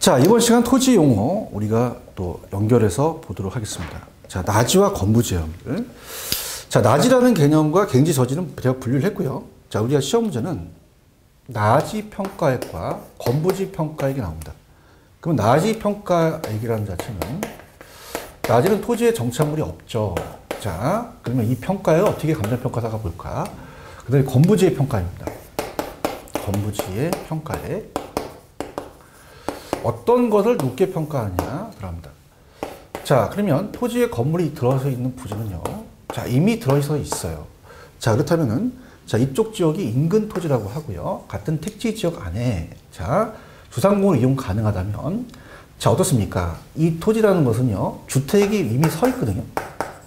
자, 이번 시간 토지 용어 우리가 또 연결해서 보도록 하겠습니다. 자, 나지와 건부지형들. 자, 나지라는 개념과 갱지 저지는 제가 분류를 했고요. 자, 우리가 시험 문제는 나지 평가액과 건부지 평가액이 나옵니다. 그럼 나지 평가액이라는 자체는 나지는 토지에 정착물이 없죠. 자, 그러면 이 평가액을 어떻게 감정평가사가 볼까? 그 다음에 건부지의 평가입니다. 건부지의 평가액. 어떤 것을 높게 평가하냐 들어갑니다. 자, 그러면 토지에 건물이 들어서 있는 부지는요. 자, 이미 들어서 있어요. 자, 그렇다면은 자, 이쪽 지역이 인근 토지라고 하고요. 같은 택지 지역 안에 자, 주상공을 이용 가능하다면 자, 어떻습니까? 이 토지라는 것은요. 주택이 이미 서 있거든요.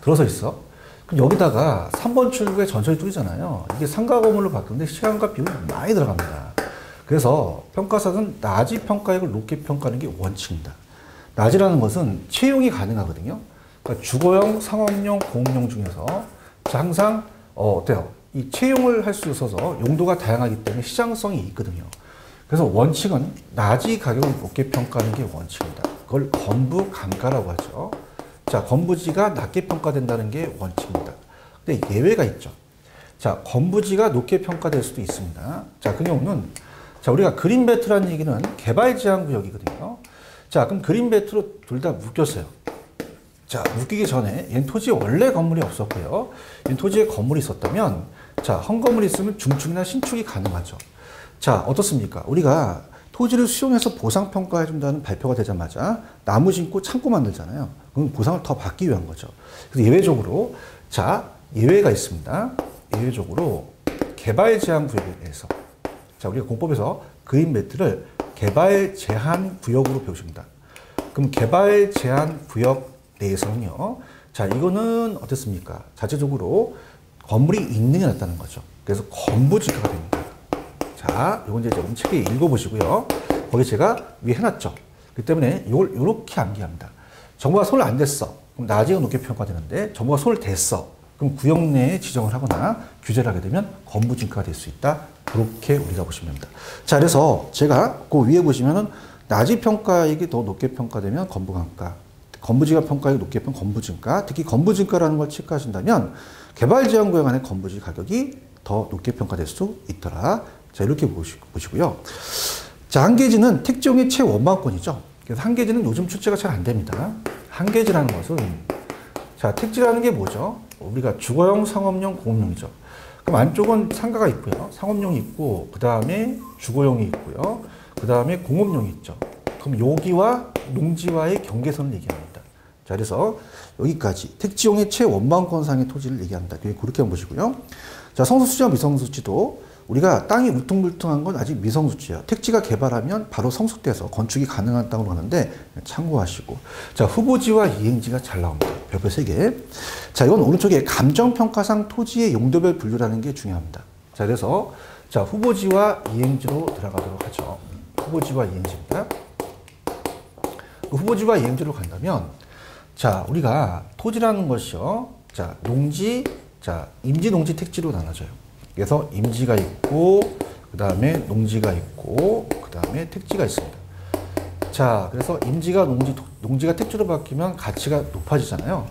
들어서 있어. 그럼 여기다가 3번 출구에 전철이 뚫리잖아요. 이게 상가 건물로 바꾸는데 시간과 비용이 많이 들어갑니다. 그래서 평가사는 나지 평가액을 높게 평가하는 게 원칙입니다. 나지라는 것은 채용이 가능하거든요. 그러니까 주거용, 상업용, 공업용 중에서 항상 어때요? 이 채용을 할 수 있어서 용도가 다양하기 때문에 시장성이 있거든요. 그래서 원칙은 나지 가격을 높게 평가하는 게 원칙입니다. 그걸 건부 감가라고 하죠. 자, 건부지가 낮게 평가된다는 게 원칙입니다. 근데 예외가 있죠. 자, 건부지가 높게 평가될 수도 있습니다. 자, 그 경우는 자, 우리가 그린벨트라는 얘기는 개발 제한 구역이거든요. 자, 그럼 그린벨트로 둘 다 묶였어요. 자, 묶이기 전에 얘는 토지에 원래 건물이 없었고요. 얘는 토지에 건물이 있었다면 자, 헝건물이 있으면 중축이나 신축이 가능하죠. 자, 어떻습니까? 우리가 토지를 수용해서 보상 평가해 준다는 발표가 되자마자 나무 심고 창고 만들잖아요. 그럼 보상을 더 받기 위한 거죠. 그래서 예외적으로 자, 예외가 있습니다. 예외적으로 개발 제한 구역에 대해서 자, 우리가 공법에서 그린벨트를 개발 제한 구역으로 배우십니다. 그럼 개발 제한 구역 내에서는요. 자, 이거는 어떻습니까? 자체적으로 건물이 있느냐 없다는 거죠. 그래서 건부지가가 됩니다. 자, 이건 이제 조금 책에 읽어보시고요. 거기 제가 위에 해놨죠. 그렇기 때문에 이걸 이렇게 암기합니다. 정보가 손을 안 댔어. 그럼 나지가 높게 평가되는데 정보가 손을 댔어. 그럼 구역 내에 지정을 하거나 규제를 하게 되면 건부지가가 될 수 있다. 그렇게 우리가 보시면 됩니다. 자, 그래서 제가 그 위에 보시면은 나지 평가액이 더 높게 평가되면 건부감가, 건부지가 평가액이 높게 평가 건부진가, 특히 건부진가라는 걸 체크하신다면 개발 제한 구역 안에 건부지 가격이 더 높게 평가될 수 있더라. 자, 이렇게 보시고요. 자, 한계지는 택지용의 최원망권이죠. 그래서 한계지는 요즘 출제가 잘 안 됩니다. 한계지라는 것은 자, 택지라는 게 뭐죠? 우리가 주거용, 상업용, 공업용이죠. 그럼 안쪽은 상가가 있고요. 상업용이 있고, 그 다음에 주거용이 있고요. 그 다음에 공업용이 있죠. 그럼 여기와 농지와의 경계선을 얘기합니다. 자, 그래서 여기까지 택지용의 최원망권상의 토지를 얘기합니다. 그렇게 한번 보시고요. 자, 성수지와 미성수지도 우리가 땅이 울퉁불퉁한 건 아직 미성수지예요. 택지가 개발하면 바로 성숙돼서 건축이 가능한 땅으로 가는데 참고하시고. 자, 후보지와 이행지가 잘 나옵니다. 별표 3개. 자, 이건 오른쪽에 감정평가상 토지의 용도별 분류라는 게 중요합니다. 자, 그래서 자, 후보지와 이행지로 들어가도록 하죠. 후보지와 이행지입니다. 그 후보지와 이행지로 간다면 자, 우리가 토지라는 것이요. 자, 농지, 자, 임지, 농지, 택지로 나눠져요. 그래서 임지가 있고, 그 다음에 농지가 있고, 그 다음에 택지가 있습니다. 자, 그래서 임지가 농지가 택지로 바뀌면 가치가 높아지잖아요.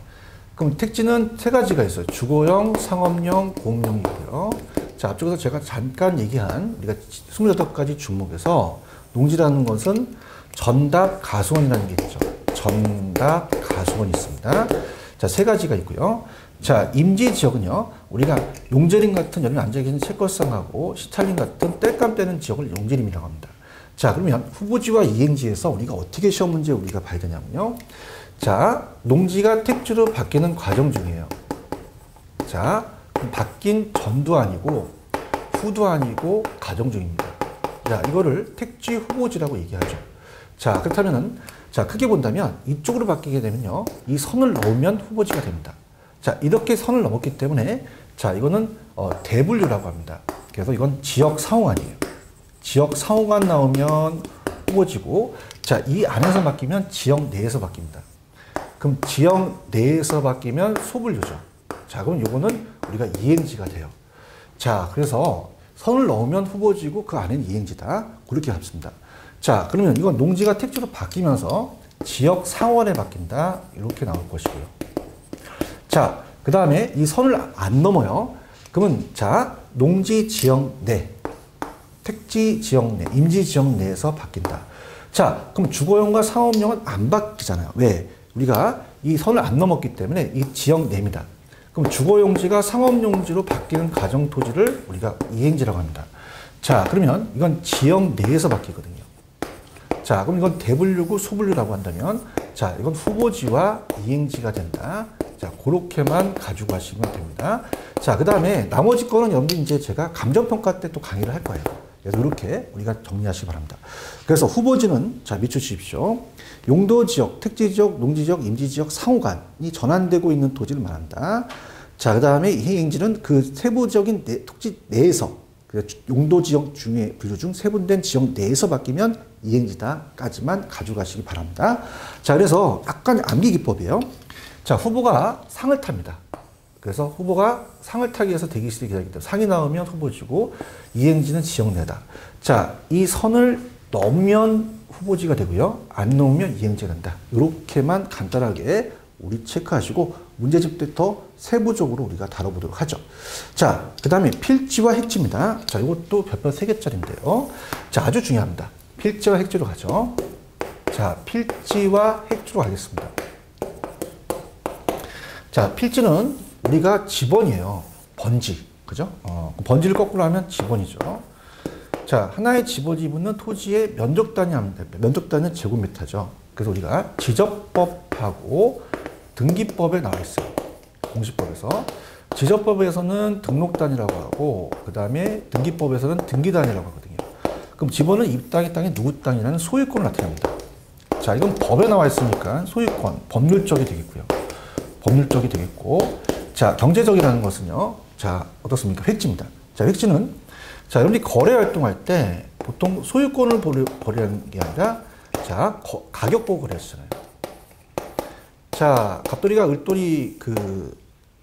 그럼 택지는 3가지가 있어요. 주거용, 상업용, 공업용이 있고요. 자, 앞쪽에서 제가 잠깐 얘기한 우리가 28가지 종목에서 농지라는 것은 전답 가수원이라는 게 있죠. 전답 가수원이 있습니다. 자, 3가지가 있고요. 자, 임지 지역은요, 우리가 용재림 같은 여름에 앉아계신 채권상하고 시탈림 같은 땔감 떼는 지역을 용재림이라고 합니다. 자, 그러면 후보지와 이행지에서 우리가 어떻게 시험 문제 우리가 봐야 되냐면요. 자, 농지가 택지로 바뀌는 과정 중이에요. 자, 바뀐 전도 아니고 후도 아니고 과정 중입니다. 자, 이거를 택지 후보지라고 얘기하죠. 자, 그렇다면은 자, 크게 본다면 이쪽으로 바뀌게 되면요. 이 선을 넣으면 후보지가 됩니다. 자, 이렇게 선을 넘었기 때문에 자, 이거는 대분류라고 합니다. 그래서 이건 지역 상호간이에요. 지역 상호간 나오면 후보지고 자, 이 안에서 바뀌면 지역 내에서 바뀝니다. 그럼 지역 내에서 바뀌면 소분류죠. 자, 그럼 이거는 우리가 이행지가 돼요. 자, 그래서 선을 넣으면 후보지고 그 안에는 이행지다. 그렇게 잡습니다. 자, 그러면 이건 농지가 택지로 바뀌면서 지역 상원에 바뀐다. 이렇게 나올 것이고요. 자, 그 다음에 이 선을 안 넘어요. 그러면 자, 농지 지역 내, 택지 지역 내, 임지 지역 내에서 바뀐다. 자, 그럼 주거용과 상업용은 안 바뀌잖아요. 왜? 우리가 이 선을 안 넘었기 때문에 이 지역 내입니다. 그럼 주거용지가 상업용지로 바뀌는 가정토지를 우리가 이행지라고 합니다. 자, 그러면 이건 지역 내에서 바뀌거든요. 자, 그럼 이건 대분류고 소분류라고 한다면, 자, 이건 후보지와 이행지가 된다. 자, 그렇게만 가지고 가시면 됩니다. 자, 그 다음에 나머지 거는 여러분들 이제 제가 감정평가 때 또 강의를 할 거예요. 그래서 이렇게 우리가 정리하시기 바랍니다. 그래서 후보지는, 자, 밑줄 치십시오. 용도지역, 택지지역, 농지지역, 임지지역, 상호간이 전환되고 있는 토지를 말한다. 자, 그 다음에 이행지는 그 세부적인 토지 내에서, 용도지역 중에 분류 중 세분된 지역 내에서 바뀌면 이행지다까지만 가져가시기 바랍니다. 자, 그래서 약간 암기기법이에요. 자, 후보가 상을 탑니다. 그래서 후보가 상을 타기 위해서 대기실에 기다리기 때문에 상이 나오면 후보지고 이행지는 지역 내다. 자, 이 선을 넘으면 후보지가 되고요. 안 넘으면 이행지가 된다. 이렇게만 간단하게 우리 체크하시고 문제집 때 더 세부적으로 우리가 다뤄보도록 하죠. 자, 그 다음에 필지와 핵지입니다. 자, 이것도 별표 3개짜리인데요. 자, 아주 중요합니다. 필지와 핵지로 가죠. 자, 필지와 핵지로 가겠습니다. 자, 필지는 우리가 지번이에요. 번지. 그죠? 번지를 거꾸로 하면 지번이죠. 자, 하나의 지번이 붙는 토지의 면적 단위 하면 됩니다. 면적 단위는 제곱미터죠. 그래서 우리가 지적법하고 등기법에 나와 있어요. 공시법에서. 지적법에서는 등록 단위라고 하고, 그 다음에 등기법에서는 등기 단위라고 하거든요. 그럼 지번은 이 땅의 땅이 누구 땅이라는 소유권을 나타냅니다. 자, 이건 법에 나와 있으니까 소유권, 법률적이 되겠고요. 법률적이 되겠고, 자, 경제적이라는 것은요. 자, 어떻습니까? 획지입니다. 자, 획지는, 자, 여러분들이 거래 활동할 때 보통 소유권을 거래하는 게 아니라, 자, 가격 보고 거래하시잖아요. 자, 갑돌이가 을돌이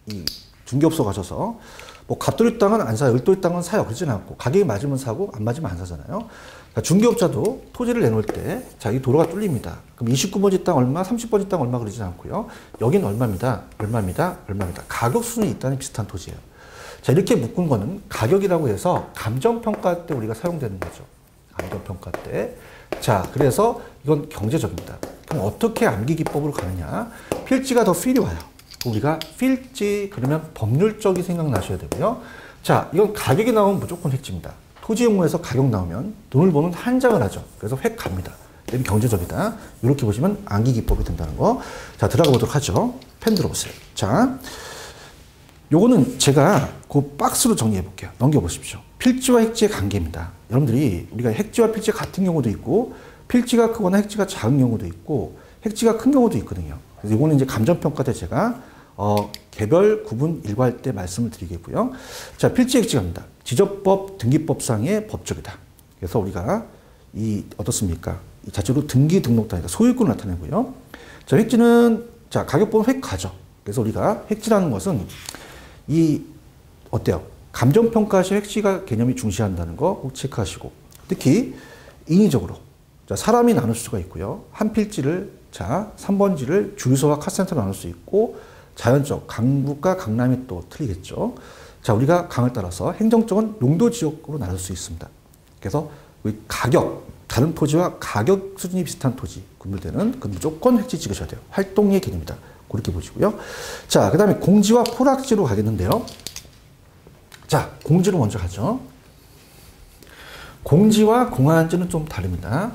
이 중개업소 가셔서, 뭐, 갑돌이 땅은 안 사요. 을돌이 땅은 사요. 그러진 않고, 가격이 맞으면 사고, 안 맞으면 안 사잖아요. 자, 중개업자도 토지를 내놓을 때, 자, 이 도로가 뚫립니다. 그럼 29번지 땅 얼마, 30번지 땅 얼마 그러지 않고요. 여긴 얼마입니다. 얼마입니다. 얼마입니다. 가격 수준이 있다는 비슷한 토지예요. 자, 이렇게 묶은 거는 가격이라고 해서 감정평가 때 우리가 사용되는 거죠. 감정평가 때. 자, 그래서 이건 경제적입니다. 그럼 어떻게 암기기법으로 가느냐. 필지가 더 필이 와요. 우리가 필지, 그러면 법률적이 생각나셔야 되고요. 자, 이건 가격이 나오면 무조건 획지입니다. 토지용무에서 가격 나오면 돈을 버는 한장을 하죠. 그래서 획 갑니다. 이게 경제적이다. 이렇게 보시면 암기기법이 된다는 거. 자, 들어가 보도록 하죠. 펜 들어보세요. 자, 요거는 제가 그 박스로 정리해 볼게요. 넘겨보십시오. 필지와 핵지의 관계입니다. 여러분들이 우리가 핵지와 필지가 같은 경우도 있고, 필지가 크거나 핵지가 작은 경우도 있고, 핵지가 큰 경우도 있거든요. 그래서 이거는 이제 감정평가 때 제가 개별 구분 일과할 때 말씀을 드리겠고요. 자, 필지 핵지 갑니다. 지적법 등기법상의 법적이다. 그래서 우리가 어떻습니까? 이 자체로 등기 등록단위가 소유권을 나타내고요. 자, 획지는, 자, 가격 보면 획 가죠. 그래서 우리가 획지라는 것은 어때요? 감정평가 시 획지가 개념이 중시한다는 거 꼭 체크하시고, 특히 인위적으로, 자, 사람이 나눌 수가 있고요. 한 필지를, 자, 3번지를 주유소와 카센터로 나눌 수 있고, 자연적, 강북과 강남이 또 틀리겠죠. 자, 우리가 강을 따라서 행정적은 용도지역으로 나눌 수 있습니다. 그래서 가격, 다른 토지와 가격 수준이 비슷한 토지 구별되는 그 무조건 획지 찍으셔야 돼요. 활동의 개념이다. 그렇게 보시고요. 자, 그 다음에 공지와 포락지로 가겠는데요. 자, 공지로 먼저 가죠. 공지와 공한지는 좀 다릅니다.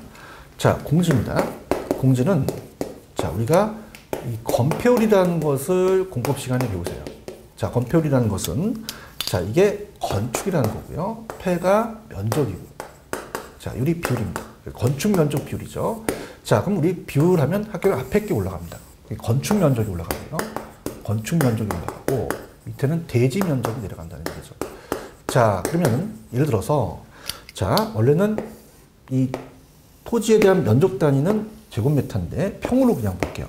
자, 공지입니다. 공지는, 자, 우리가 이 건폐율이라는 것을 공법 시간에 배우세요. 자, 건폐율이라는 것은, 자, 이게 건축이라는 거고요. 폐가 면적이고, 자, 유리 비율입니다. 건축 면적 비율이죠. 자, 그럼 우리 비율하면 학교 앞에 게 올라갑니다. 건축 면적이 올라가고요. 건축 면적이 올라가고, 밑에는 대지 면적이 내려간다는 얘기죠. 자, 그러면 예를 들어서, 자, 원래는 이 토지에 대한 면적 단위는 제곱미터인데 평으로 그냥 볼게요.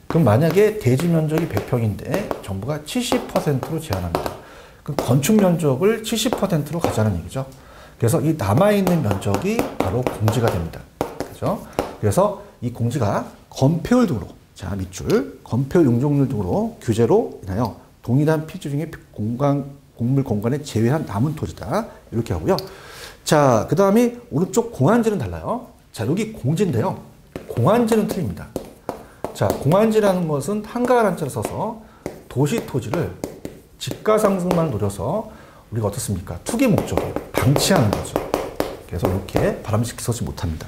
그럼 만약에 대지 면적이 100평인데 정부가 70%로 제한합니다. 그럼 건축 면적을 70%로 가자는 얘기죠. 그래서 이 남아있는 면적이 바로 공지가 됩니다. 거죠. 그래서 이 공지가 건폐율 등으로, 자, 밑줄, 건폐율 용적률 등으로 규제로 인하여 동일한 필지 중에 곡물 공간에 제외한 남은 토지다. 이렇게 하고요. 자, 그 다음에 오른쪽 공안지는 달라요. 자, 여기 공지인데요. 공안지는 틀립니다. 자, 공안지라는 것은 한가한 한자를 써서 도시 토지를 집가 상승만 노려서 우리가 어떻습니까? 투기 목적으로 방치하는 거죠. 그래서 이렇게 바람직하게 쓰지 못합니다.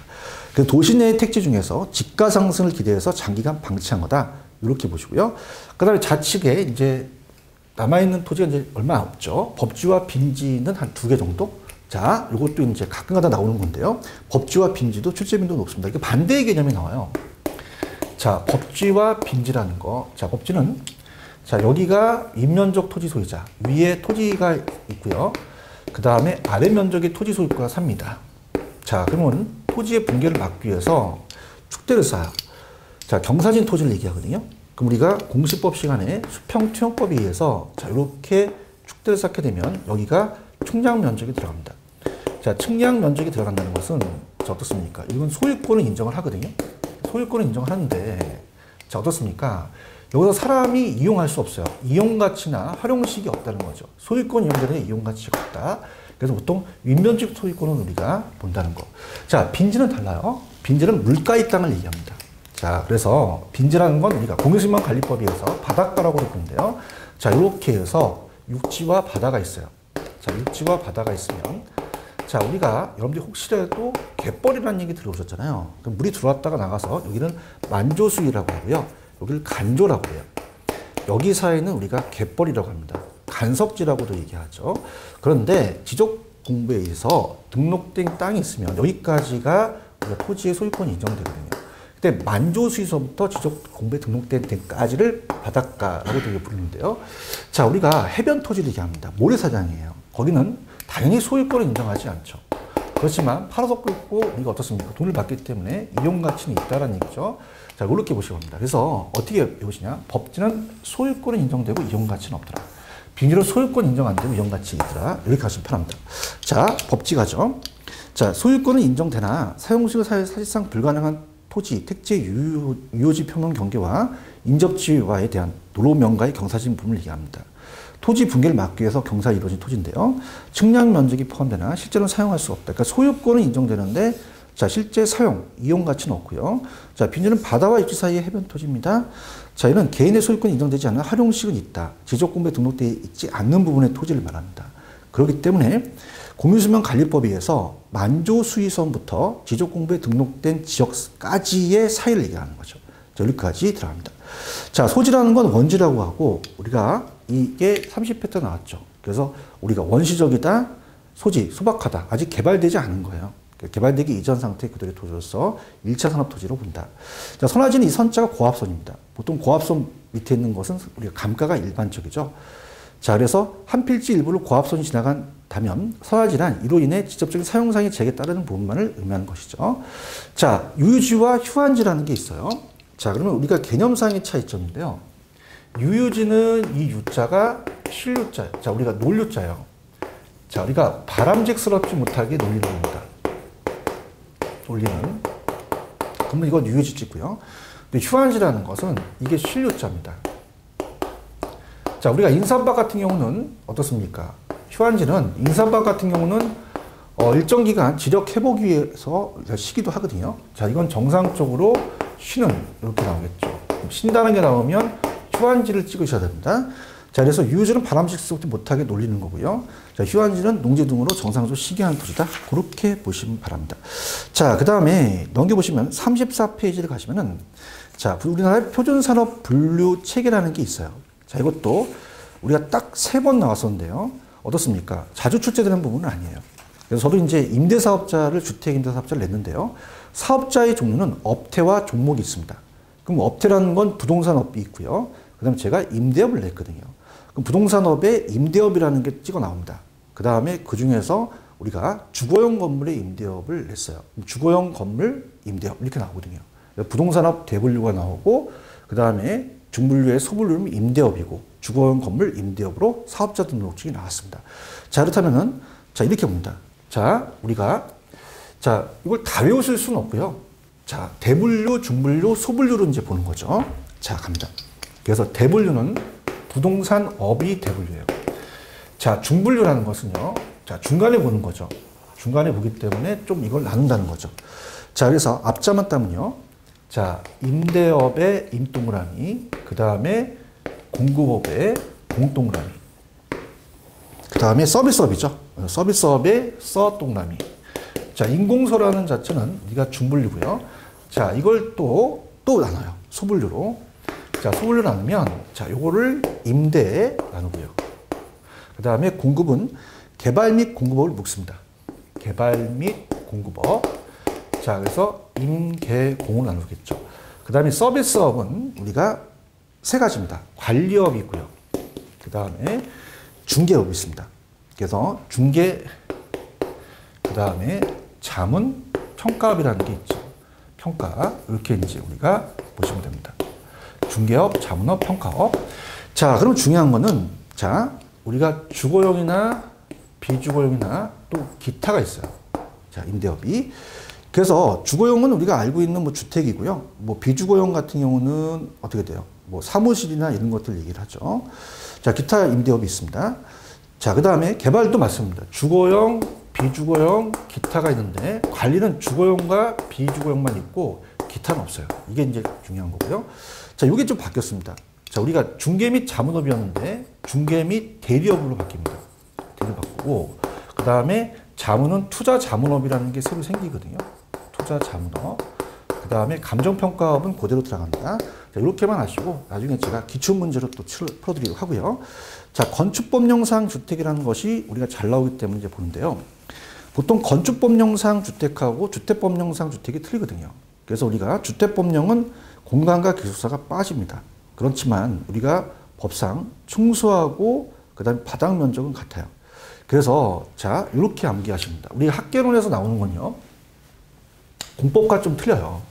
그 도시 내의 택지 중에서 집가 상승을 기대해서 장기간 방치한 거다. 이렇게 보시고요. 그 다음에 좌측에 이제 남아있는 토지가 이제 얼마 없죠. 법지와 빈지는 한 2개 정도? 자, 이것도 이제 가끔가다 나오는 건데요. 법지와 빈지도 출제 빈도가 높습니다. 이게 반대의 개념이 나와요. 자, 법지와 빈지라는 거. 자, 법지는, 자, 여기가 윗면적 토지 소유자, 위에 토지가 있고요. 그 다음에 아래 면적의 토지 소유가가 삽니다. 자, 그러면 토지의 붕괴를 막기 위해서 축대를 쌓아요. 자, 경사진 토지를 얘기하거든요. 그럼 우리가 공시법 시간에 수평투영법에 의해서 자, 이렇게 축대를 쌓게 되면 여기가 측량 면적이 들어갑니다. 자, 측량 면적이 들어간다는 것은 자, 어떻습니까? 이건 소유권을 인정을 하거든요. 소유권을 인정하는데 자, 어떻습니까? 여기서 사람이 이용할 수 없어요. 이용가치나 활용식이 없다는 거죠. 소유권 이용자의 이용가치가 없다. 그래서 보통 윗면적 소유권은 우리가 본다는 거. 자, 빈지는 달라요. 빈지는 물가의 땅을 얘기합니다. 자, 그래서 빈지라는 건 우리가 공유수면관리법에 의해서 바닷가라고 부르는데요. 자, 이렇게 해서 육지와 바다가 있어요. 자, 육지와 바다가 있으면 자, 우리가 여러분들이 혹시라도 갯벌이라는 얘기 들어보셨잖아요. 그럼 물이 들어왔다가 나가서 여기는 만조수위라고 하고요. 여기를 간조라고 해요. 여기 사이는 우리가 갯벌이라고 합니다. 간섭지라고도 얘기하죠. 그런데 지적 공부에 의해서 등록된 땅이 있으면 여기까지가 우리가 토지의 소유권이 인정되거든요. 근데 만조수에서부터 지적 공부에 등록된 데까지를 바닷가라고 되게 부르는데요. 자, 우리가 해변 토지를 얘기합니다. 모래사장이에요. 거기는 당연히 소유권을 인정하지 않죠. 그렇지만 팔아서 끌고 우리가 어떻습니까? 돈을 받기 때문에 이용 가치는 있다라는 얘기죠. 자, 이렇게 보시면 됩니다. 그래서 어떻게 배우시냐? 법지는 소유권은 인정되고 이용 가치는 없더라. 빈지는 소유권 인정 안 되고 이용 가치 있더라. 이렇게 하시면 편합니다. 자, 법지 가죠. 자, 소유권은 인정되나 사용식은 사실상 불가능한 토지, 택지 유효지 표명 경계와 인접지와에 대한 도로명가의 경사진 부분을 얘기합니다. 토지 붕괴를 막기 위해서 경사가 이루어진 토지인데요. 측량 면적이 포함되나 실제로는 사용할 수 없다. 그러니까 소유권은 인정되는데 자, 실제 사용, 이용 가치는 없고요. 자, 빈지는 바다와 육지 사이의 해변 토지입니다. 자, 이는 개인의 소유권이 인정되지 않는 활용식은 있다. 지적공부에 등록되어 있지 않는 부분의 토지를 말합니다. 그렇기 때문에 공유수면관리법에 의해서 만조수위선부터 지적공부에 등록된 지역까지의 사이를 얘기하는 거죠. 자, 여기까지 들어갑니다. 자, 소지라는 건 원지라고 하고 우리가 이게 30회 나왔죠. 그래서 우리가 원시적이다, 소지, 소박하다. 아직 개발되지 않은 거예요. 개발되기 이전 상태의 그들의 토지로서 1차 산업토지로 본다. 자, 선화지는 이 선자가 고압선입니다. 보통 고압선 밑에 있는 것은 우리가 감가가 일반적이죠. 자, 그래서 한 필지 일부를 고압선이 지나간다면 선화지란 이로 인해 직접적인 사용상의 제약에 따르는 부분만을 의미하는 것이죠. 자, 유유지와 휴안지라는 게 있어요. 자, 그러면 우리가 개념상의 차이점인데요. 유유지는 이 유자가 실유자예요. 자, 우리가 논유자예요. 자, 우리가 바람직스럽지 못하게 논리를 합니다. 논리는. 그러면 이건 유유지 찍고요. 근데 휴안지라는 것은 이게 실유자입니다. 자, 우리가 인삼박 같은 경우는 어떻습니까? 휴안지는 인삼박 같은 경우는 일정 기간 지력 회복이 위해서 쉬기도 하거든요. 자, 이건 정상적으로 쉬는 이렇게 나오겠죠. 쉰다는 게 나오면 휴안지를 찍으셔야 됩니다. 자, 그래서 유유지는 바람직스럽지 못하게 놀리는 거고요. 자, 휴안지는 농지 등으로 정상적으로 쉬게 하는 토지다. 그렇게 보시면 바랍니다. 자, 그 다음에 넘겨보시면 34페이지를 가시면은 자, 우리나라의 표준산업 분류 체계라는 게 있어요. 자, 이것도 우리가 딱 3번 나왔었는데요. 어떻습니까? 자주 출제되는 부분은 아니에요. 그래서 저도 이제 임대사업자를 주택임대사업자를 냈는데요. 사업자의 종류는 업태와 종목이 있습니다. 그럼 업태라는 건 부동산업이 있고요. 그 다음에 제가 임대업을 냈거든요. 그럼 부동산업에 임대업이라는 게 찍어 나옵니다. 그 다음에 그 중에서 우리가 주거용 건물의 임대업을 냈어요. 주거용 건물 임대업 이렇게 나오거든요. 부동산업 대분류가 나오고 그 다음에 중분류의 소분류는 임대업이고 주거용 건물 임대업으로 사업자 등록증이 나왔습니다. 자, 그렇다면은 자, 이렇게 봅니다. 자, 우리가 자, 이걸 다 외우실 수는 없고요. 자, 대분류, 중분류, 소분류로 이제 보는 거죠. 자, 갑니다. 그래서 대분류는 부동산 업이 대분류예요. 자, 중분류라는 것은요. 자, 중간에 보는 거죠. 중간에 보기 때문에 좀 이걸 나눈다는 거죠. 자, 그래서 앞자만 따면요. 자, 임대업의 임동그라미, 그 다음에 공급업의 공동그라미, 그 다음에 서비스업이죠. 서비스업의 서동그라미. 자, 인공서라는 자체는 우리가 중분류고요. 자, 이걸 또 나눠요. 소분류로. 자, 소분류 나누면, 자, 요거를 임대에 나누고요. 그 다음에 공급은 개발 및 공급업을 묶습니다. 개발 및 공급업. 자, 그래서 임계공을 나누겠죠. 그 다음에 서비스업은 우리가 세 가지입니다. 관리업이 있고요. 그 다음에 중개업이 있습니다. 그래서 중개, 그 다음에 자문, 평가업이라는 게 있죠. 평가. 이렇게 이제 우리가 보시면 됩니다. 중개업, 자문업, 평가업. 자, 그럼 중요한 거는, 자, 우리가 주거용이나 비주거용이나 또 기타가 있어요. 자, 임대업이. 그래서 주거용은 우리가 알고 있는 뭐 주택이고요. 뭐 비주거용 같은 경우는 어떻게 돼요? 뭐 사무실이나 이런 것들 얘기를 하죠. 자, 기타 임대업이 있습니다. 자, 그 다음에 개발도 맞습니다. 주거용, 비주거용, 기타가 있는데 관리는 주거용과 비주거용만 있고 기타는 없어요. 이게 이제 중요한 거고요. 자, 이게 좀 바뀌었습니다. 자, 우리가 중개 및 자문업이었는데 중개 및 대리업으로 바뀝니다. 대리 바꾸고 그 다음에 자문은 투자 자문업이라는 게 새로 생기거든요. 투자 자문업. 그 다음에 감정평가업은 그대로 들어갑니다. 자, 이렇게만 하시고 나중에 제가 기출문제로 또 풀어드리도록 하고요. 자, 건축법령상 주택이라는 것이 우리가 잘 나오기 때문에 이제 보는데요. 보통 건축법령상 주택하고 주택법령상 주택이 틀리거든요. 그래서 우리가 주택법령은 공간과 기숙사가 빠집니다. 그렇지만 우리가 법상 충수하고 그 다음에 바닥 면적은 같아요. 그래서 자, 이렇게 암기하십니다. 우리 학개론에서 나오는 건요. 공법과 좀 틀려요.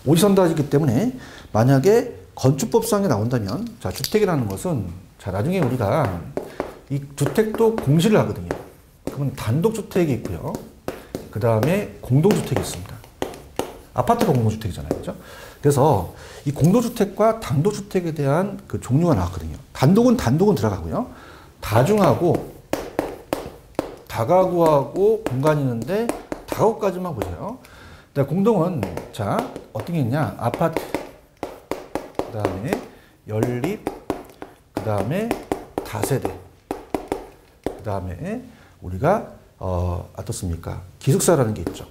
오지선다지기 때문에 만약에 건축법상에 나온다면 자, 주택이라는 것은 자, 나중에 우리가 이 주택도 공시를 하거든요. 그러면 단독주택이 있고요. 그 다음에 공동주택이 있습니다. 아파트가 공동주택이잖아요. 그죠? 그래서 이 공동주택과 단독주택에 대한 그 종류가 나왔거든요. 단독은 들어가고요. 다중하고 다가구하고 공간이 있는데 다가구까지만 보세요. 공동은 자, 어떤 게 있냐? 아파트, 그 다음에 연립, 그 다음에 다세대, 그 다음에 우리가 어떻습니까? 기숙사라는 게 있죠.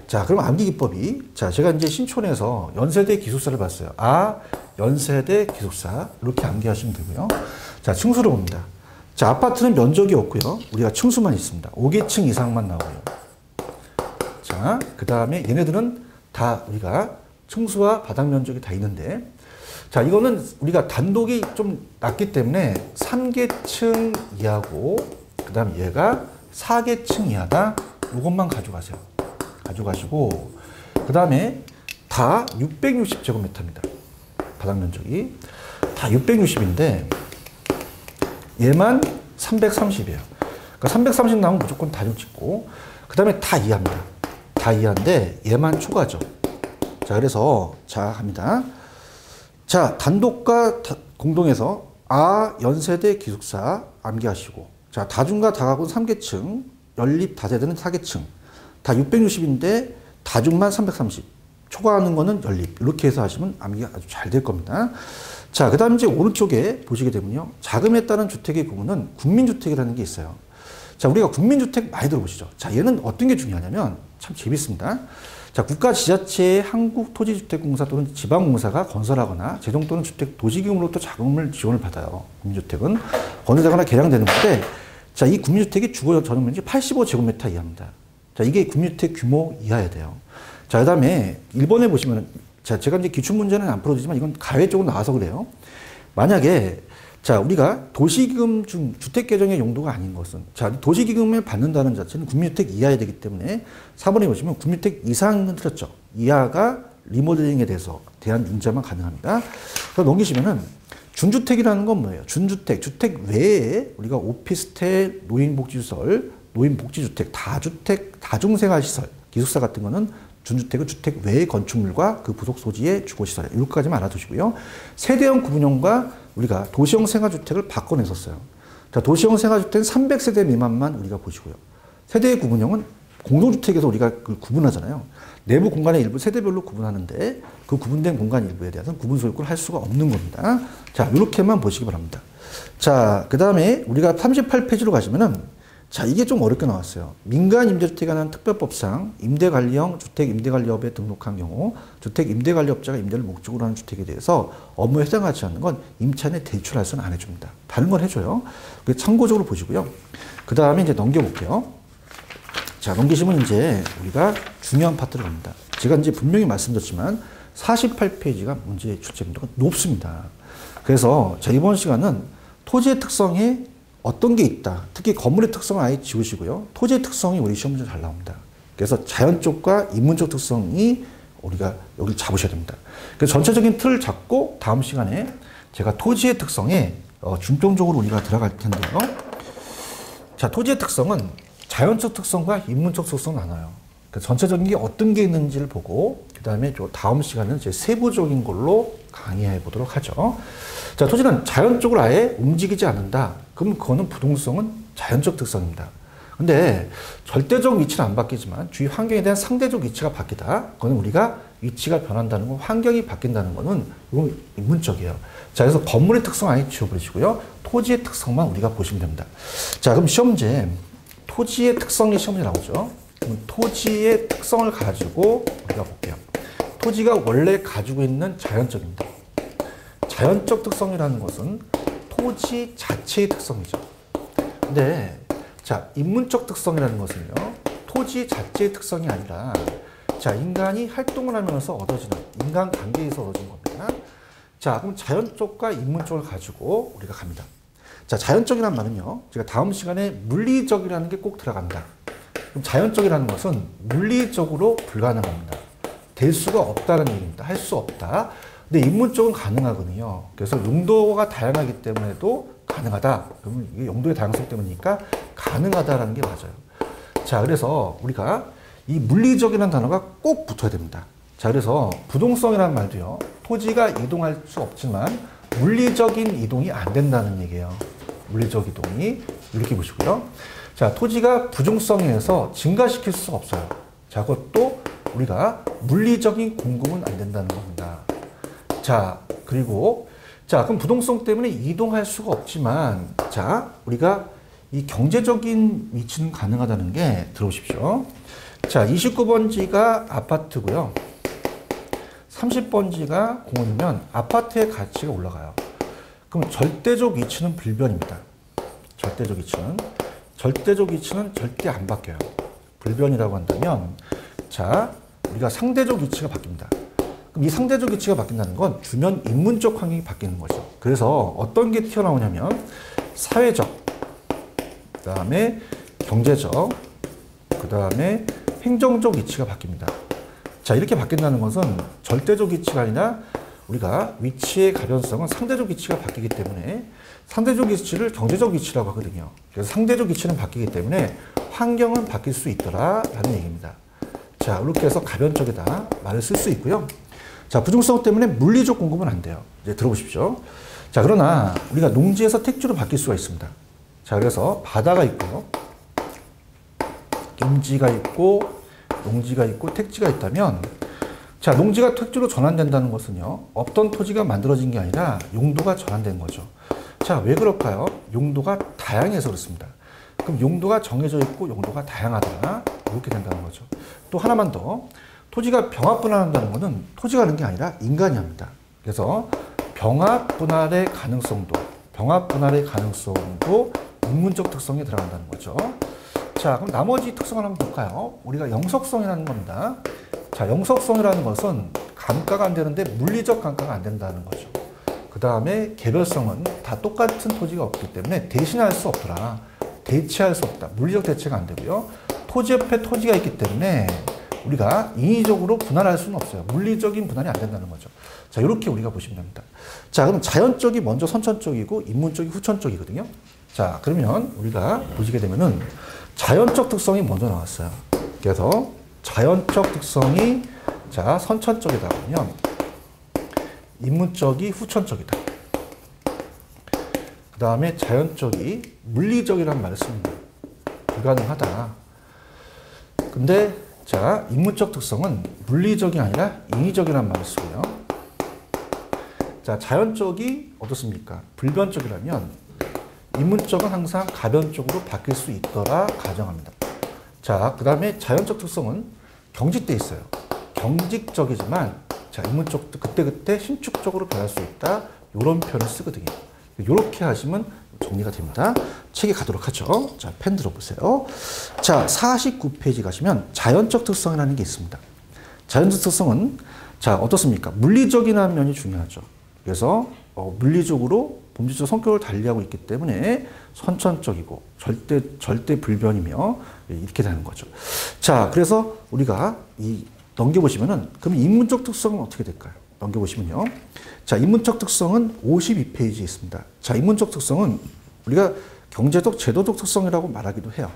자, 그럼 암기 기법이 자, 제가 이제 신촌에서 연세대 기숙사를 봤어요. 아, 연세대 기숙사 이렇게 암기하시면 되고요. 자, 층수를 봅니다. 자, 아파트는 면적이 없고요. 우리가 층수만 있습니다. 5개층 이상만 나오고요. 자, 그 다음에 얘네들은 다 우리가 층수와 바닥 면적이 다 있는데 자, 이거는 우리가 단독이 좀 낮기 때문에 3계층 이하고 그 다음에 얘가 4계층 이하다. 이것만 가져가세요. 가져가시고 그 다음에 다 660제곱미터입니다. 바닥 면적이 다 660인데 얘만 330이에요. 그러니까 330 나오면 무조건 다중 찍고 그 다음에 다 이하입니다. 다 이하인데 얘만 초과죠. 자, 그래서 자, 합니다. 자, 단독과 공동에서 아, 연세대 기숙사 암기하시고 자, 다중과 다가구는 3계층, 연립 다세대는 4계층 다 660인데 다중만 330 초과하는 거는 연립 이렇게 해서 하시면 암기가 아주 잘 될 겁니다. 자, 그 다음 이제 오른쪽에 보시게 되면요. 자금에 따른 주택의 구분은 국민주택이라는 게 있어요. 자, 우리가 국민주택 많이 들어보시죠. 자, 얘는 어떤 게 중요하냐면 참 재밌습니다. 자, 국가 지자체의 한국토지주택공사 또는 지방공사가 건설하거나 재정 또는 주택 도시기금으로부터 자금을 지원을 받아요. 국민주택은 건설되거나 개량되는 건데 자, 이 국민주택이 주거 전용면적이 85제곱미터 이하입니다. 자, 이게 국민주택 규모 이하여야 돼요. 자, 그 다음에 1번에 보시면은 자, 제가 이제 기출문제는 안 풀어주지만 이건 가외 쪽으로 나와서 그래요. 만약에 자, 우리가 도시기금 중 주택개정의 용도가 아닌 것은 자, 도시기금을 받는다는 자체는 국민주택 이하여야 되기 때문에 4번에 보시면 국민주택 이상은 틀렸죠. 이하가 리모델링에 대한 문제만 가능합니다. 그럼 넘기시면은 준주택이라는 건 뭐예요? 준주택, 주택 외에 우리가 오피스텔, 노인복지시설, 노인복지주택, 다주택, 다중생활시설, 기숙사 같은 거는 준주택은 주택 외의 건축물과 그 부속 소지의 주거시설. 이렇게까지만 알아두시고요. 세대형 구분형과 우리가 도시형 생활주택을 바꿔냈었어요. 자, 도시형 생활주택은 300세대 미만만 우리가 보시고요. 세대의 구분형은 공동주택에서 우리가 그걸 구분하잖아요. 내부 공간의 일부 세대별로 구분하는데 그 구분된 공간 일부에 대해서는 구분 소유권을 할 수가 없는 겁니다. 자, 이렇게만 보시기 바랍니다. 자, 그 다음에 우리가 38페이지로 가시면은 자, 이게 좀 어렵게 나왔어요. 민간 임대주택에 관한 특별법상 임대관리형 주택임대관리업에 등록한 경우 주택임대관리업자가 임대를 목적으로 하는 주택에 대해서 업무에 해당하지 않는 건 임차인에 대출할 수는 안 해줍니다. 다른 건 해줘요. 참고적으로 보시고요. 그 다음에 이제 넘겨볼게요. 자, 넘기시면 이제 우리가 중요한 파트를 갑니다. 제가 이제 분명히 말씀드렸지만 48페이지가 문제 출제 빈도가 높습니다. 그래서 자, 이번 시간은 토지의 특성에 어떤 게 있다. 특히 건물의 특성을 아예 지우시고요. 토지의 특성이 우리 시험 문제 잘 나옵니다. 그래서 자연 쪽과 인문적 특성이 우리가 여기 잡으셔야 됩니다. 그래서 전체적인 틀을 잡고 다음 시간에 제가 토지의 특성에 중점적으로 우리가 들어갈 텐데요. 자, 토지의 특성은 자연적 특성과 인문적 특성 나눠요. 그러니까 전체적인 게 어떤 게 있는지를 보고 그 다음에 다음 시간은 제 세부적인 걸로 강의해 보도록 하죠. 자, 토지는 자연적으로 아예 움직이지 않는다. 그럼 그거는 부동성은 자연적 특성입니다. 근데 절대적 위치는 안 바뀌지만 주위 환경에 대한 상대적 위치가 바뀌다. 그거는 우리가 위치가 변한다는 거, 환경이 바뀐다는 거는 이건 인문적이에요. 자, 그래서 건물의 특성 아예 지워버리시고요. 토지의 특성만 우리가 보시면 됩니다. 자, 그럼 시험 문제 토지의 특성이 시험 문제 나오죠. 그럼 토지의 특성을 가지고 우리가 볼게요. 토지가 원래 가지고 있는 자연적입니다. 자연적 특성이라는 것은 토지 자체의 특성이죠. 근데 자, 인문적 특성이라는 것은요. 토지 자체의 특성이 아니라 자, 인간이 활동을 하면서 얻어지는 인간관계에서 얻어진 겁니다. 자, 그럼 자연 쪽과 인문 쪽을 가지고 우리가 갑니다. 자, 자연적이란 말은요. 제가 다음 시간에 물리적이라는 게 꼭 들어간다. 그럼 자연적이라는 것은 물리적으로 불가능합니다. 될 수가 없다는 얘기입니다. 할 수 없다. 근데 인문 쪽은 가능하거든요. 그래서 용도가 다양하기 때문에도 가능하다. 그러면 이게 용도의 다양성 때문이니까 가능하다라는 게 맞아요. 자, 그래서 우리가 이 물리적이라는 단어가 꼭 붙어야 됩니다. 자, 그래서 부동성이라는 말도요. 토지가 이동할 수 없지만 물리적인 이동이 안 된다는 얘기예요. 물리적 이동이 이렇게 보시고요. 자, 토지가 부중성에 의해서 증가시킬 수가 없어요. 자, 그것도 우리가 물리적인 공급은 안 된다는 겁니다. 자, 그리고 자, 그럼 부동성 때문에 이동할 수가 없지만 자, 우리가 이 경제적인 위치는 가능하다는 게 들어오십시오. 자, 29번지가 아파트고요. 30번지가 공원이면 아파트의 가치가 올라가요. 그럼 절대적 위치는 불변입니다. 절대적 위치는 절대 안 바뀌어요. 불변이라고 한다면 자, 우리가 상대적 위치가 바뀝니다. 그럼 이 상대적 위치가 바뀐다는 건 주변 인문적 환경이 바뀌는 거죠. 그래서 어떤 게 튀어나오냐면 사회적, 그 다음에 경제적, 그 다음에 행정적 위치가 바뀝니다. 자, 이렇게 바뀐다는 것은 절대적 위치가 아니라 우리가 위치의 가변성은 상대적 위치가 바뀌기 때문에 상대적 위치를 경제적 위치라고 하거든요. 그래서 상대적 위치는 바뀌기 때문에 환경은 바뀔 수 있더라라는 얘기입니다. 자, 이렇게 해서 가변적이다 말을 쓸 수 있고요. 자, 부중성 때문에 물리적 공급은 안 돼요. 이제 들어보십시오. 자, 그러나 우리가 농지에서 택지로 바뀔 수가 있습니다. 자, 그래서 바다가 있고요. 용지가 있고 농지가 있고 택지가 있다면 자, 농지가 택지로 전환된다는 것은요. 없던 토지가 만들어진 게 아니라 용도가 전환된 거죠. 자, 왜 그럴까요? 용도가 다양해서 그렇습니다. 그럼 용도가 정해져 있고 용도가 다양하다. 이렇게 된다는 거죠. 또 하나만 더. 토지가 병합 분할한다는 것은 토지가 하는 게 아니라 인간이 합니다. 그래서 병합 분할의 가능성도 인문적 특성에 들어간다는 거죠. 자, 그럼 나머지 특성을 한번 볼까요? 우리가 영속성이라는 겁니다. 자, 영속성이라는 것은 감가가 안 되는데 물리적 감가가 안 된다는 거죠. 그 다음에 개별성은 다 똑같은 토지가 없기 때문에 대신할 수 없더라. 대체할 수 없다. 물리적 대체가 안 되고요. 토지 옆에 토지가 있기 때문에 우리가 인위적으로 분할할 수는 없어요. 물리적인 분할이 안 된다는 거죠. 자, 이렇게 우리가 보시면 됩니다. 자, 그럼 자연적이 먼저 선천적이고 인문적이 후천적이거든요. 자, 그러면 우리가 보시게 되면은 자연적 특성이 먼저 나왔어요. 그래서 자연적 특성이 자, 선천적이다 그러면 인문적이 후천적이다. 그 다음에 자연적이 물리적이라는 말을 씁니다. 불가능하다. 근데 자, 인문적 특성은 물리적이 아니라 인위적이라는 말을 쓰고요. 자, 자연적이 어떻습니까? 불변적이라면 인문적은 항상 가변적으로 바뀔 수 있더라 가정합니다. 자, 그 다음에 자연적 특성은 경직돼 있어요. 경직적이지만 자, 인문적도 그때그때 신축적으로 변할 수 있다. 이런 표현을 쓰거든요. 이렇게 하시면 정리가 됩니다. 책에 가도록 하죠. 자, 펜 들어보세요. 자, 49페이지 가시면 자연적 특성이라는 게 있습니다. 자연적 특성은 자, 어떻습니까? 물리적이라는 면이 중요하죠. 그래서 물리적으로 범죄적 성격을 달리하고 있기 때문에 선천적이고 절대 불변이며 이렇게 되는 거죠. 자, 그래서 우리가 넘겨보시면은 그럼 인문적 특성은 어떻게 될까요? 넘겨보시면요. 자, 인문적 특성은 52페이지에 있습니다. 자, 인문적 특성은 우리가 경제적, 제도적 특성이라고 말하기도 해요.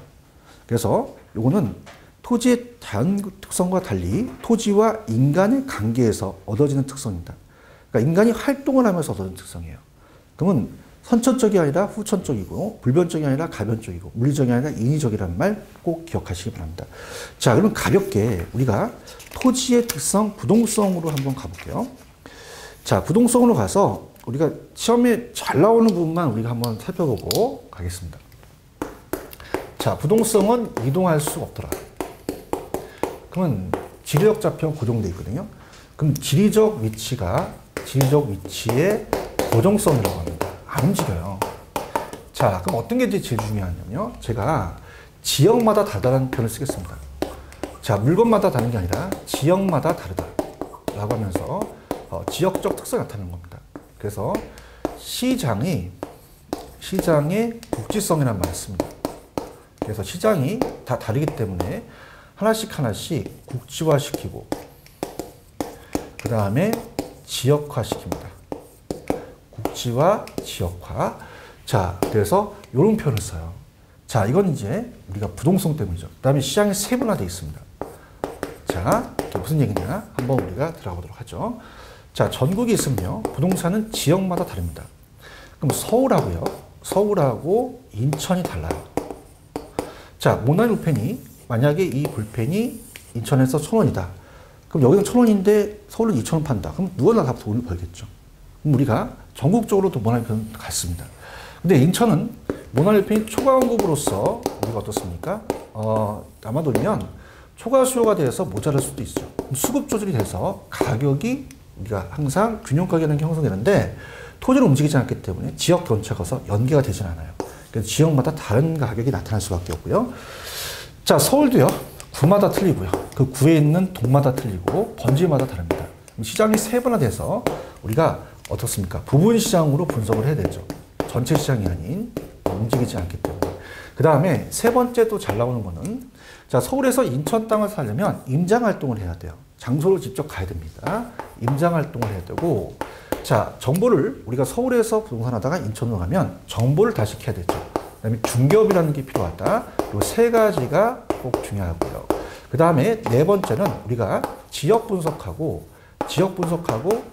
그래서 요거는 토지의 자연 특성과 달리 토지와 인간의 관계에서 얻어지는 특성입니다. 그러니까 인간이 활동을 하면서 얻어지는 특성이에요. 그러면 선천적이 아니라 후천적이고 불변적이 아니라 가변적이고 물리적이 아니라 인위적이라는 말 꼭 기억하시기 바랍니다. 자, 그러면 가볍게 우리가 토지의 특성, 부동성으로 한번 가볼게요. 자, 부동성으로 가서 우리가 시험에 잘 나오는 부분만 우리가 한번 살펴보고 가겠습니다. 자, 부동성은 이동할 수 없더라. 그러면 지리적 좌표가 고정되어 있거든요. 그럼 지리적 위치의 고정성이라고 합니다. 안 움직여요. 자, 그럼 어떤 게 제일 중요하냐면요. 제가 지역마다 다르다는 표현을 쓰겠습니다. 자, 물건마다 다른 게 아니라 지역마다 다르다 라고 하면서 지역적 특성이 나타나는 겁니다. 그래서 시장의 국지성이라는 말을 씁니다. 그래서 시장이 다 다르기 때문에 하나씩 국지화시키고 그 다음에 지역화시킵니다. 국지화, 지역화. 자, 그래서 이런 표현을 써요. 자, 이건 이제 우리가 부동성 때문이죠. 그 다음에 시장이 세분화되어 있습니다. 자, 이게 무슨 얘기냐? 한번 우리가 들어보도록 하죠. 자, 전국이 있으면요. 부동산은 지역마다 다릅니다. 그럼 서울하고 인천이 달라요. 자, 모나리 볼펜이 만약에 이 볼펜이 인천에서 1,000원이다. 그럼 여기는 1,000원인데 서울은 2,000원 판다. 그럼 누구나 다 돈을 벌겠죠. 그럼 우리가 전국적으로도 모나리 볼펜은 같습니다. 근데 인천은 모나리 볼펜이 초과 공급으로서 우리가 어떻습니까? 담아두면 초과 수요가 돼서 모자랄 수도 있죠. 수급 조절이 돼서 가격이 우리가 항상 균형 가격은 형성되는데 토지를 움직이지 않기 때문에 지역 전체가 연계가 되진 않아요. 그래서 지역마다 다른 가격이 나타날 수밖에 없고요. 자, 서울도요. 구마다 틀리고요. 그 구에 있는 동마다 틀리고 번지마다 다릅니다. 시장이 세분화돼서 우리가 어떻습니까? 부분 시장으로 분석을 해야 되죠. 전체 시장이 아닌 움직이지 않기 때문에. 그 다음에 세 번째 또 잘 나오는 거는 자, 서울에서 인천 땅을 사려면 임장 활동을 해야 돼요. 장소를 직접 가야 됩니다. 임장 활동을 해야 되고 자, 정보를 우리가 서울에서 부동산 하다가 인천으로 가면 정보를 다시 캐야 되죠. 그 다음에 중개업이라는 게 필요하다. 이 세 가지가 꼭 중요하고요. 그 다음에 네 번째는 우리가 지역 분석하고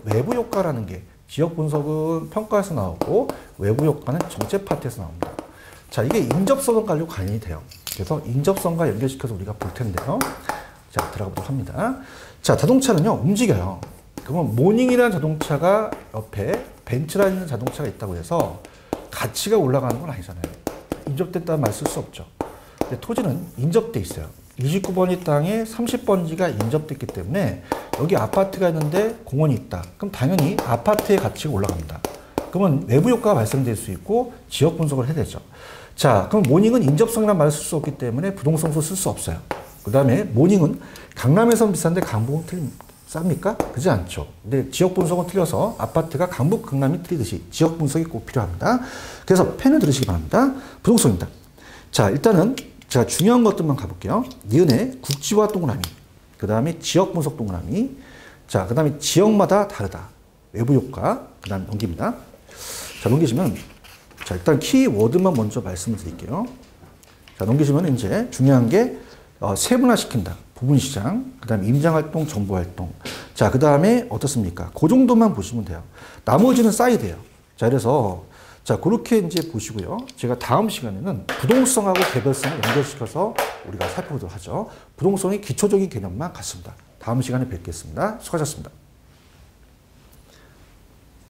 외부 효과라는 게 지역 분석은 평가에서 나오고 외부 효과는 정책 파트에서 나옵니다. 자, 이게 인접성을 가지고 관련이 돼요. 그래서 인접성과 연결시켜서 우리가 볼 텐데요. 자, 들어가 보도록 합니다. 자, 자동차는요, 움직여요. 그러면 모닝이라는 자동차가 옆에 벤츠라는 자동차가 있다고 해서 가치가 올라가는 건 아니잖아요. 인접됐다는 말 쓸 수 없죠. 근데 토지는 인접돼 있어요. 29번이 땅에 30번지가 인접됐기 때문에 여기 아파트가 있는데 공원이 있다. 그럼 당연히 아파트의 가치가 올라갑니다. 그러면 외부 효과가 발생될 수 있고 지역 분석을 해야 되죠. 자, 그럼 모닝은 인접성이라는 말을 쓸 수 없기 때문에 부동성도 쓸 수 없어요. 그 다음에 모닝은 강남에서는 비싼데 강북은 쌉니까? 그렇지 않죠. 근데 지역 분석은 틀려서 아파트가 강북, 강남이 틀리듯이 지역 분석이 꼭 필요합니다. 그래서 펜을 들으시기 바랍니다. 부동성입니다. 자, 일단은 제가 중요한 것들만 가볼게요. 니은의 국지화 동그라미, 그 다음에 지역 분석 동그라미, 자, 그 다음에 지역마다 다르다. 외부 효과, 그 다음에 넘깁니다. 자, 넘기시면, 자, 일단 키워드만 먼저 말씀을 드릴게요. 자, 넘기시면 이제 중요한 게 세분화시킨다. 부분시장, 그 다음에 임장활동, 정보활동. 자, 그 다음에 어떻습니까? 그 정도만 보시면 돼요. 나머지는 사이드예요. 자, 그래서 자, 그렇게 이제 보시고요. 제가 다음 시간에는 부동성하고 개별성을 연결시켜서 우리가 살펴보도록 하죠. 부동성의 기초적인 개념만 같습니다. 다음 시간에 뵙겠습니다. 수고하셨습니다.